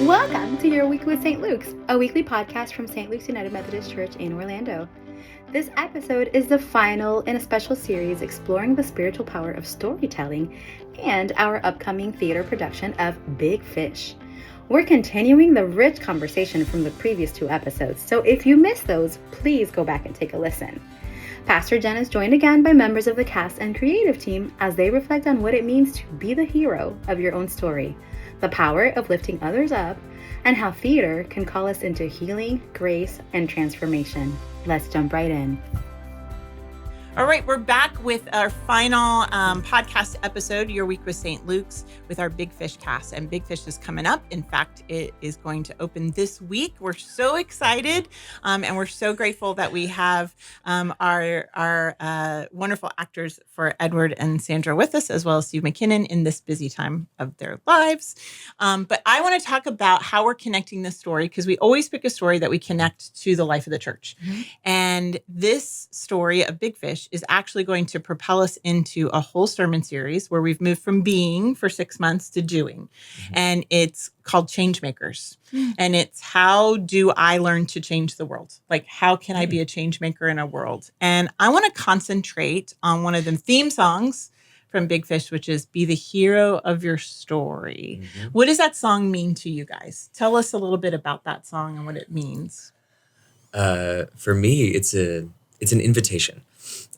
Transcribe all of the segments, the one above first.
Welcome to Your Week with St. Luke's, a weekly podcast from St. Luke's United Methodist Church in Orlando. This episode is the final in a special series exploring the spiritual power of storytelling and our upcoming theater production of Big Fish. We're continuing the rich conversation from the previous two episodes, so if you missed those, please go back and take a listen. Pastor Jenn is joined again by members of the cast and creative team as they reflect on what it means to be the hero of your own story, the power of lifting others up, and how theater can call us into healing, grace, and transformation. Let's jump right in. All right, we're back with our final podcast episode, Your Week with St. Luke's, with our Big Fish cast. And Big Fish is coming up. In fact, it is going to open this week. We're so excited, and we're so grateful that we have our wonderful actors for Edward and Sandra with us, as well as Steve McKinnon in this busy time of their lives. But I want to talk about how we're connecting this story, because we always pick a story that we connect to the life of the church. Mm-hmm. And this story of Big Fish is actually going to propel us into a whole sermon series where we've moved from being for 6 months to doing. Mm-hmm. And it's called Changemakers. Mm-hmm. And it's how do I learn to change the world? Like, how can I be a change maker in a world? And I want to concentrate on one of the theme songs from Big Fish, which is Be the Hero of Your Story. Mm-hmm. What does that song mean to you guys? Tell us a little bit about that song and what it means. For me, it's an invitation.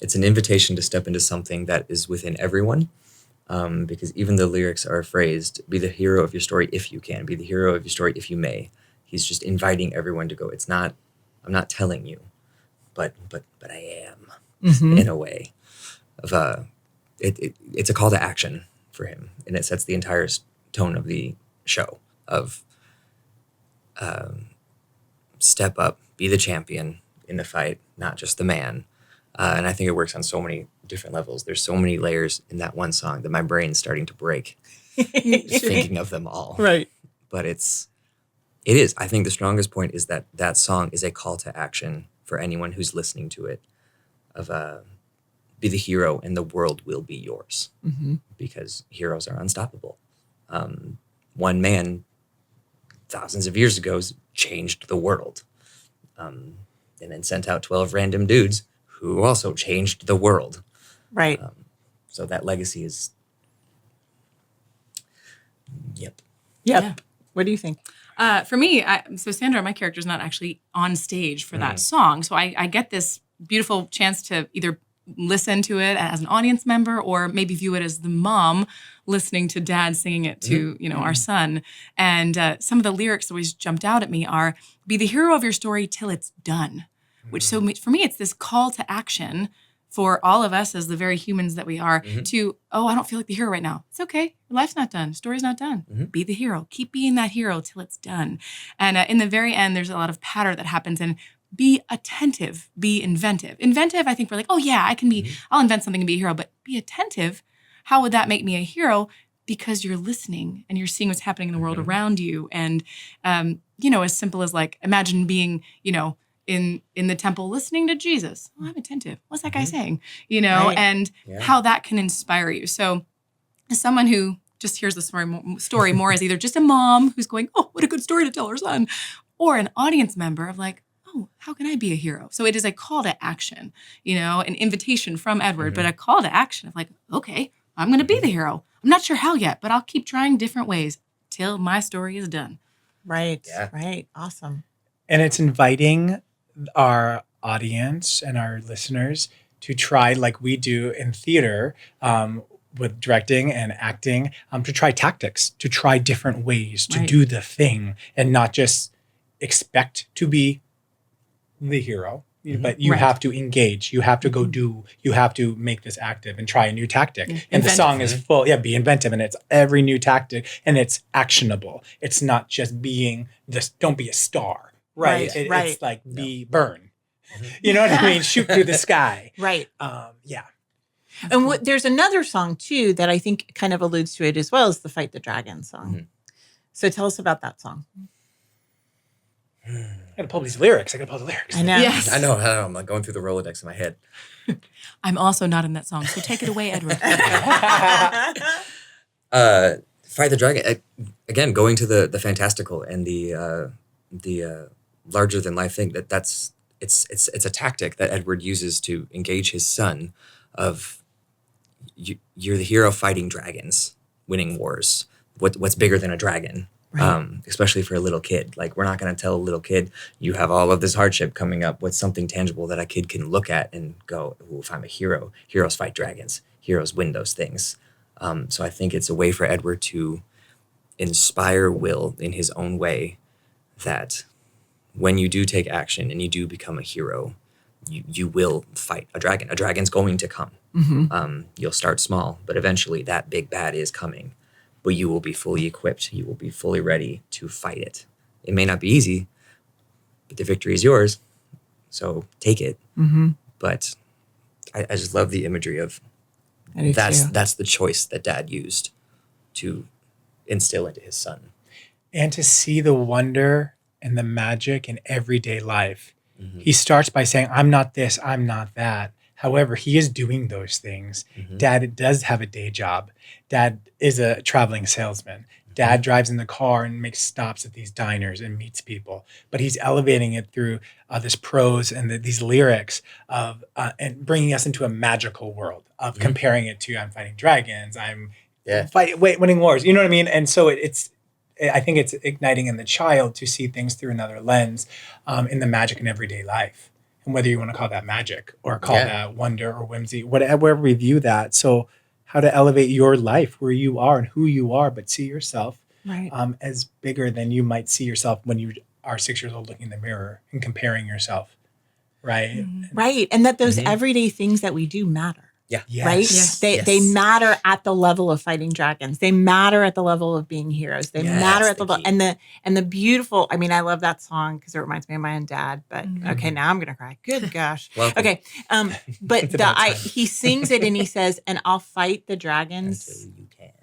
It's an invitation to step into something that is within everyone, because even the lyrics are phrased, be the hero of your story if you can, be the hero of your story if you may. He's just inviting everyone to go. It's not, I'm not telling you, but I am, mm-hmm. in a way. It's a call to action for him, and it sets the entire tone of the show of step up, be the champion in the fight, not just the man. And I think it works on so many different levels. There's so many layers in that one song that my brain's starting to break thinking of them all. Right. But it is. I think the strongest point is that song is a call to action for anyone who's listening to it of be the hero and the world will be yours. Mm-hmm. Because heroes are unstoppable. One man thousands of years ago changed the world. And then sent out 12 random dudes who also changed the world. Right. So that legacy is, yep. Yeah. What do you think? For me, so Sandra, my character, is not actually on stage for that song. So I get this beautiful chance to either listen to it as an audience member or maybe view it as the mom listening to dad singing it to, our son. And some of the lyrics that always jumped out at me are, be the hero of your story till it's done. Which, so for me, it's this call to action for all of us as the very humans that we are to, I don't feel like the hero right now. It's okay. Your life's not done. Story's not done. Mm-hmm. Be the hero. Keep being that hero till it's done. And in the very end, there's a lot of patter that happens. And be attentive. Be inventive. Inventive, I think we're like, I'll invent something and be a hero. But be attentive. How would that make me a hero? Because you're listening and you're seeing what's happening in the world around you. And, as simple as like, imagine being, in the temple listening to Jesus. Oh, I'm attentive. What's that guy saying? Right. And how that can inspire you. So as someone who just hears the story more as either just a mom who's going, oh, what a good story to tell her son, or an audience member of like, oh, how can I be a hero? So it is a call to action, an invitation from Edward, but a call to action of like, okay, I'm going to be the hero. I'm not sure how yet, but I'll keep trying different ways till my story is done. Right. Yeah. Right. Awesome. And it's inviting our audience and our listeners to try, like we do in theater, with directing and acting, to try tactics, to try different ways to do the thing and not just expect to be the hero, but you have to engage. You have to go do, you have to make this active and try a new tactic. And inventive. The song is full, be inventive. And it's every new tactic and it's actionable. It's not just being this, don't be a star. Right. It's like burn. You know what I mean? Shoot through the sky. Right. Yeah. And there's another song too that I think kind of alludes to it as well as the Fight the Dragon song. Mm-hmm. So tell us about that song. I gotta pull these lyrics. I gotta pull the lyrics. I know. Yes. I know. I'm like going through the Rolodex in my head. I'm also not in that song, so take it away, Edward. Fight the dragon. Again, going to the fantastical and the larger than life thing. It's a tactic that Edward uses to engage his son. Of you're the hero fighting dragons, winning wars. What's bigger than a dragon? Right. Especially for a little kid. Like, we're not going to tell a little kid, you have all of this hardship coming up. What's something tangible that a kid can look at and go, "Ooh, if I'm a hero, heroes fight dragons. Heroes win those things." So I think it's a way for Edward to inspire Will in his own way, that when you do take action and you do become a hero, you will fight a dragon. A dragon's going to come. You'll start small, but eventually that big bad is coming. But you will be fully equipped. You will be fully ready to fight it. It may not be easy, but the victory is yours. So take it. But I just love the imagery of that's the choice that Dad used to instill into his son. And to see the wonder and the magic in everyday life. He starts by saying, I'm not this, I'm not that. However, he is doing those things. Dad does have a day job. Dad is a traveling salesman. Dad drives in the car and makes stops at these diners and meets people. But he's elevating it through this prose and these lyrics of and bringing us into a magical world of comparing it to, I'm fighting dragons, I'm winning wars. You know what I mean? And so I think it's igniting in the child to see things through another lens in the magic in everyday life. And whether you want to call that magic or call that wonder or whimsy, whatever we view that. So how to elevate your life where you are and who you are, but see yourself as bigger than you might see yourself when you are 6 years old looking in the mirror and comparing yourself. Right. Right. And that those everyday things that we do matter. Yeah. Yes. Right? Yes. They matter at the level of fighting dragons. They matter at the level of being heroes. They matter at the level and the beautiful. I mean, I love that song because it reminds me of my own dad. But okay, now I'm gonna cry. Good gosh. Okay. But he sings it and he says, "And I'll fight the dragons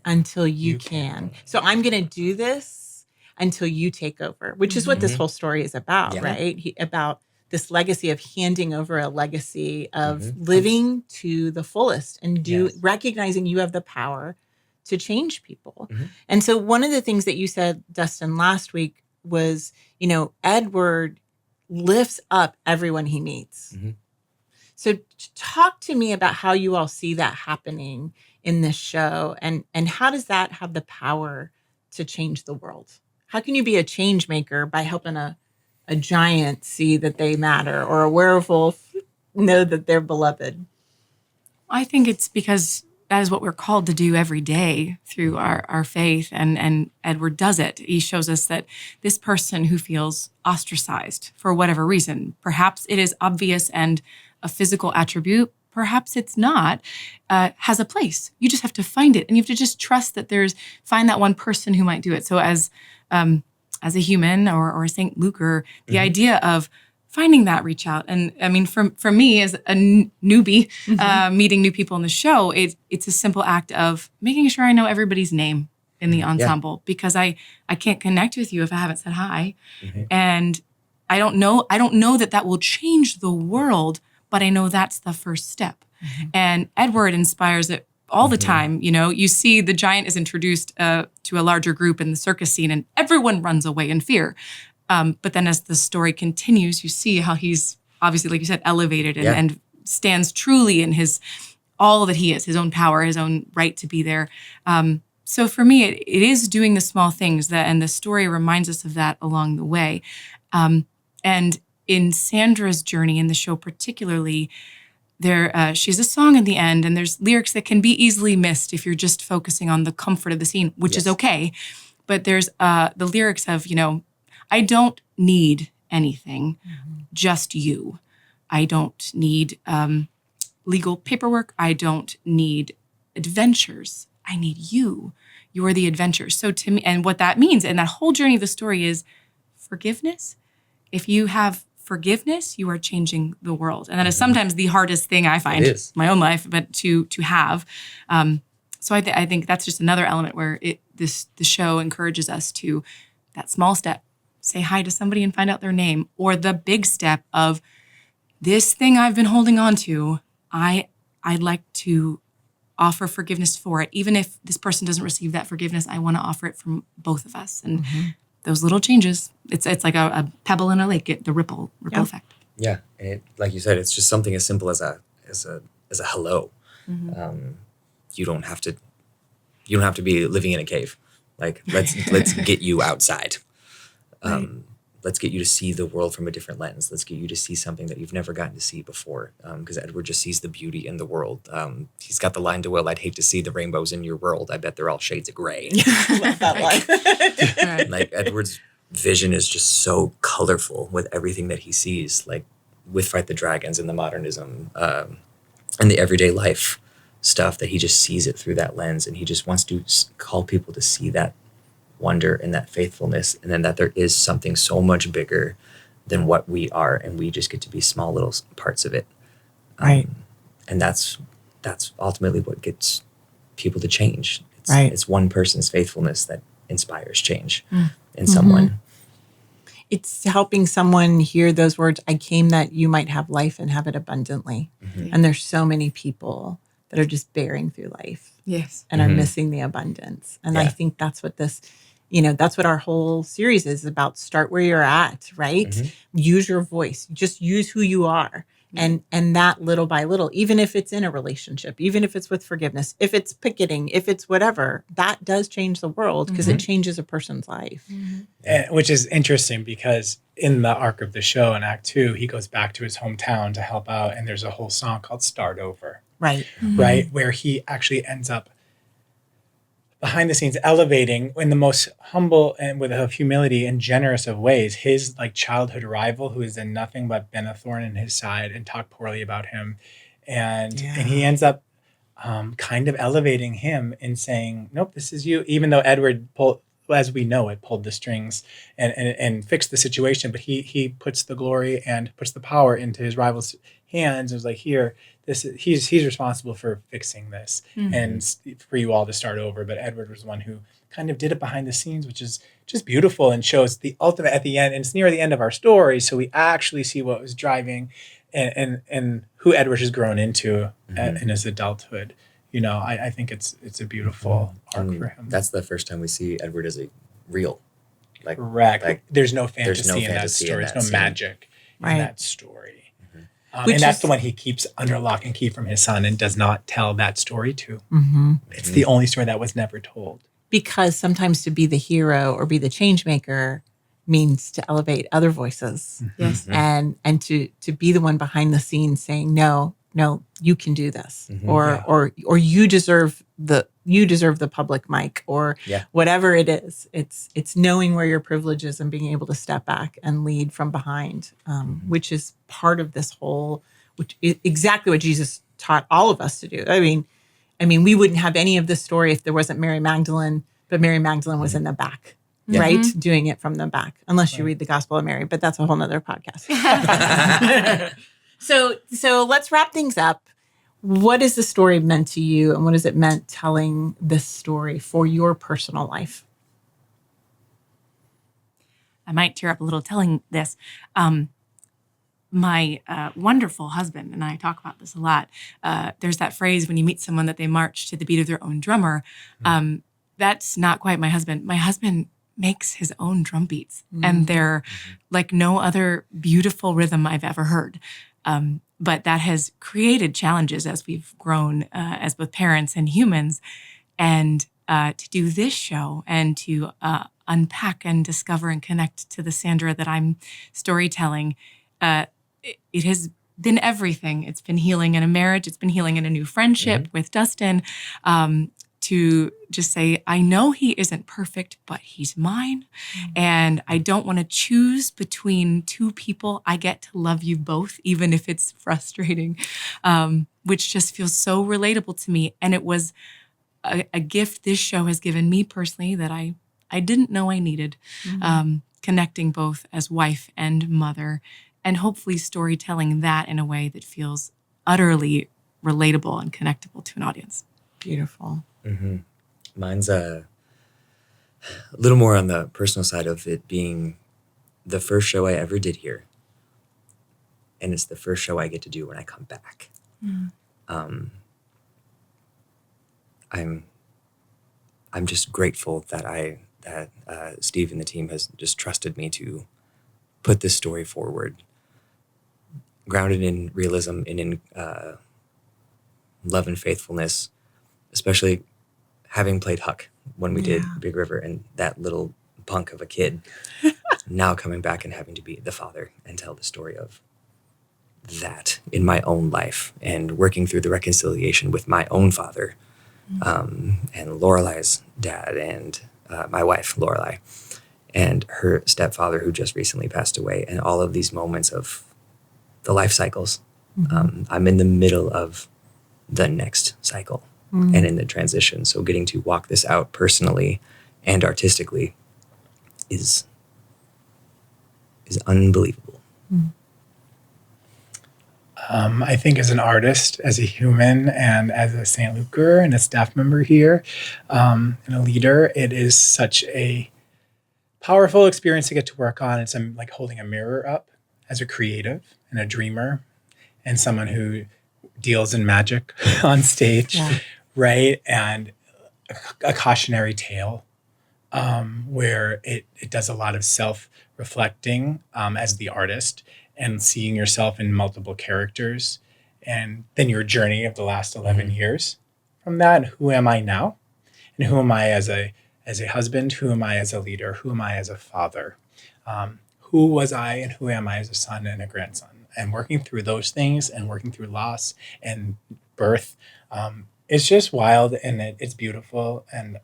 until you can. So I'm gonna do this until you take over," which is what this whole story is about, right? About this legacy of handing over a legacy of living to the fullest and recognizing you have the power to change people. And so one of the things that you said, Dustin, last week was, Edward lifts up everyone he meets. So talk to me about how you all see that happening in this show and how does that have the power to change the world? How can you be a change maker by helping a giant see that they matter or a werewolf know that they're beloved? I think it's because that is what we're called to do every day through our faith. And Edward does it. He shows us that this person who feels ostracized for whatever reason, perhaps it is obvious and a physical attribute, perhaps it's not, has a place. You just have to find it. And you have to just trust that find that one person who might do it. So as a human or a St. Luker, the idea of finding that reach out. And I mean, for me as a newbie, meeting new people in the show, it's a simple act of making sure I know everybody's name in the ensemble because I can't connect with you if I haven't said hi. And I don't know that will change the world, but I know that's the first step. And Edward inspires it all the time. You see the giant is introduced to a larger group in the circus scene and everyone runs away in fear. But then as the story continues, you see how he's obviously, like you said, elevated and stands truly in all that he is, his own power, his own right to be there. So for me, it is doing the small things and the story reminds us of that along the way. And in Sandra's journey in the show particularly, she's a song in the end, and there's lyrics that can be easily missed if you're just focusing on the comfort of the scene, which is okay. But there's the lyrics of, I don't need anything, just you. I don't need legal paperwork. I don't need adventures. I need you. You are the adventure. So to me, and what that means, and that whole journey of the story is forgiveness. If you have forgiveness, you are changing the world. And that is sometimes the hardest thing I find in my own life, but to have. So I think that's just another element where the show encourages us to that small step, say hi to somebody and find out their name, or the big step of this thing I've been holding on to, I'd like to offer forgiveness for it. Even if this person doesn't receive that forgiveness, I want to offer it from both of us. And those little changes, it's like a pebble in a lake, the ripple effect. Yeah, and it, like you said, it's just something as simple as a hello. You don't have to be living in a cave. Like let's get you outside. Let's get you to see the world from a different lens. Let's get you to see something that you've never gotten to see before. Because Edward just sees the beauty in the world. He's got the line to Will, I'd hate to see the rainbows in your world. I bet they're all shades of gray. Love that line. Like Edward's vision is just so colorful with everything that he sees, like with Fight the Dragons and the modernism and the everyday life stuff, that he just sees it through that lens, and he just wants to call people to see that wonder and that faithfulness, and then that there is something so much bigger than what we are, and we just get to be small little parts of it. Right. And that's ultimately what gets people to change. Right. It's one person's faithfulness that inspires change in someone. It's helping someone hear those words, I came that you might have life and have it abundantly. And there's so many people that are just bearing through life Yes. and are missing the abundance. And I think that's what this, that's what our whole series is about. Start where you're at, right? Use your voice. Just use who you are. And that little by little, even if it's in a relationship, even if it's with forgiveness, if it's picketing, if it's whatever, that does change the world because it changes a person's life. Which is interesting because in the arc of the show in Act 2, he goes back to his hometown to help out. And there's a whole song called Start Over. Right. Right? Where he actually ends up behind the scenes elevating in the most humble and with a humility and generous of ways his like childhood rival, who is then nothing but been a thorn in his side and talk poorly about him. And he ends up kind of elevating him and saying, nope, this is you, even though Edward as we know it, pulled the strings and fixed the situation, but he puts the glory and puts the power into his rival's hands. It was like, here, he's responsible for fixing this and for you all to start over. But Edward was the one who kind of did it behind the scenes, which is just beautiful and shows the ultimate at the end. And it's near the end of our story, so we actually see what was driving and who Edward has grown into in his adulthood. I think it's a beautiful arc for him. That's the first time we see Edward as a real. Correct. Like, there's no fantasy, no in that fantasy story. in There's that no scene. magic Right. in that story. Which and that's is- the one he keeps under lock and key from his son and does not tell that story to. Mm-hmm. It's the only story that was never told. Because sometimes to be the hero or be the change maker means to elevate other voices Yes. and to be the one behind the scenes saying, no, you can do this, or you deserve the public mic, or whatever it is. It's knowing where your privilege is and being able to step back and lead from behind, which is part of this whole, which is exactly what Jesus taught all of us to do. I mean, we wouldn't have any of this story if there wasn't Mary Magdalene, but Mary Magdalene was in the back, right? Doing it from the back, unless you read the Gospel of Mary, but that's a whole nother podcast. So let's wrap things up. What is the story meant to you, and what has it meant telling this story for your personal life? I might tear up a little telling this. My wonderful husband and I talk about this a lot. There's that phrase when you meet someone that they march to the beat of their own drummer. That's not quite my husband. My husband makes his own drum beats, and they're like no other beautiful rhythm I've ever heard. But that has created challenges as we've grown as both parents and humans. And to do this show and to unpack and discover and connect to the Sandra that I'm storytelling, it has been everything. It's been healing in a marriage. It's been healing in a new friendship with Dustin. To just say, I know he isn't perfect, but he's mine. And I don't want to choose between two people. I get to love you both, even if it's frustrating, which just feels so relatable to me. And it was a gift this show has given me personally that I didn't know I needed, connecting both as wife and mother, and hopefully storytelling that in a way that feels utterly relatable and connectable to an audience. Beautiful. Mine's a little more on the personal side of it being the first show I ever did here. And it's the first show I get to do when I come back. I'm just grateful that Steve and the team has just trusted me to put this story forward, grounded in realism and in love and faithfulness, especially having played Huck when we did Big River, and that little punk of a kid now coming back and having to be the father and tell the story of that in my own life and working through the reconciliation with my own father and Lorelai's dad and my wife, Lorelai, and her stepfather who just recently passed away, and all of these moments of the life cycles. I'm in the middle of the next cycle and in the transition. So getting to walk this out personally and artistically is unbelievable. I think as an artist, as a human, and as a St. Luker and a staff member here, and a leader, it is such a powerful experience to get to work on. It's like holding a mirror up as a creative and a dreamer and someone who deals in magic on stage, right? And a cautionary tale where it does a lot of self-reflecting as the artist and seeing yourself in multiple characters, and then your journey of the last 11 years from that. And who am I now? And who am I as a husband? Who am I as a leader? Who am I as a father? Who was I and who am I as a son and a grandson? And working through those things and working through loss and birth, it's just wild, and it's beautiful. And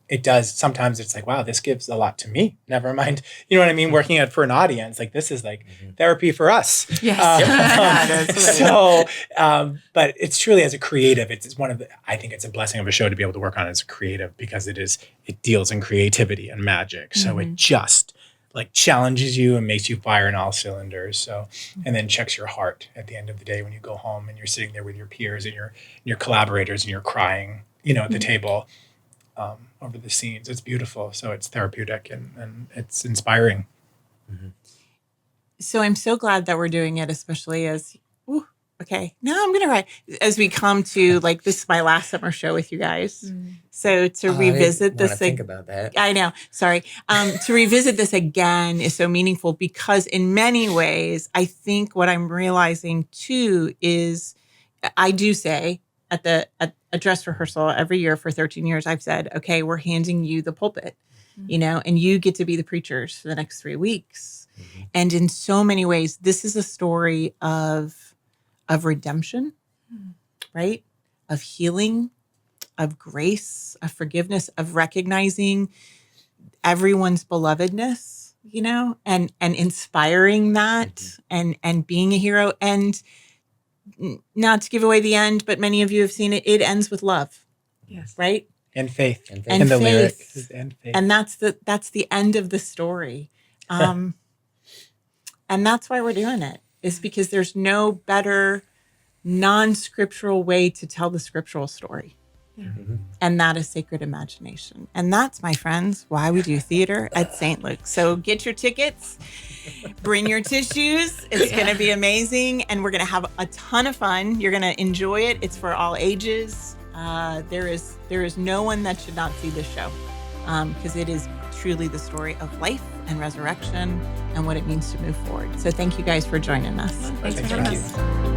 it does, sometimes it's like, wow, this gives a lot to me. Never mind, you know what I mean? Working it for an audience, like this is like therapy for us. Yes. But it's truly, as a creative, it's one of the, I think it's a blessing of a show to be able to work on as a creative, because it deals in creativity and magic. So it just like challenges you and makes you fire in all cylinders. So, and then checks your heart at the end of the day when you go home and you're sitting there with your peers and your collaborators and you're crying, at the table. Over the scenes. It's beautiful. So it's therapeutic and it's inspiring. So I'm so glad that we're doing it, especially as, now I'm going to write, as we come to, like, this is my last summer show with you guys. So to revisit this. Think about that. I know. Sorry. To revisit this again is so meaningful, because in many ways, I think what I'm realizing too is, I do say at a dress rehearsal every year for 13 years, I've said, okay, we're handing you the pulpit, and you get to be the preachers for the next 3 weeks. And in so many ways, this is a story of redemption, right? Of healing, of grace, of forgiveness, of recognizing everyone's belovedness, and inspiring that and being a hero. And not to give away the end, but many of you have seen it. It ends with love. Yes. Right? And faith. And the faith. lyric is and faith. And that's the end of the story. And that's why we're doing it, is because there's no better non-scriptural way to tell the scriptural story. And that is sacred imagination. And that's, my friends, why we do theater at St. Luke's. So get your tickets, bring your tissues. It's going to be amazing. And we're going to have a ton of fun. You're going to enjoy it. It's for all ages. There is no one that should not see this show, because it is truly the story of life and resurrection and what it means to move forward. So thank you guys for joining us. Thanks for having us.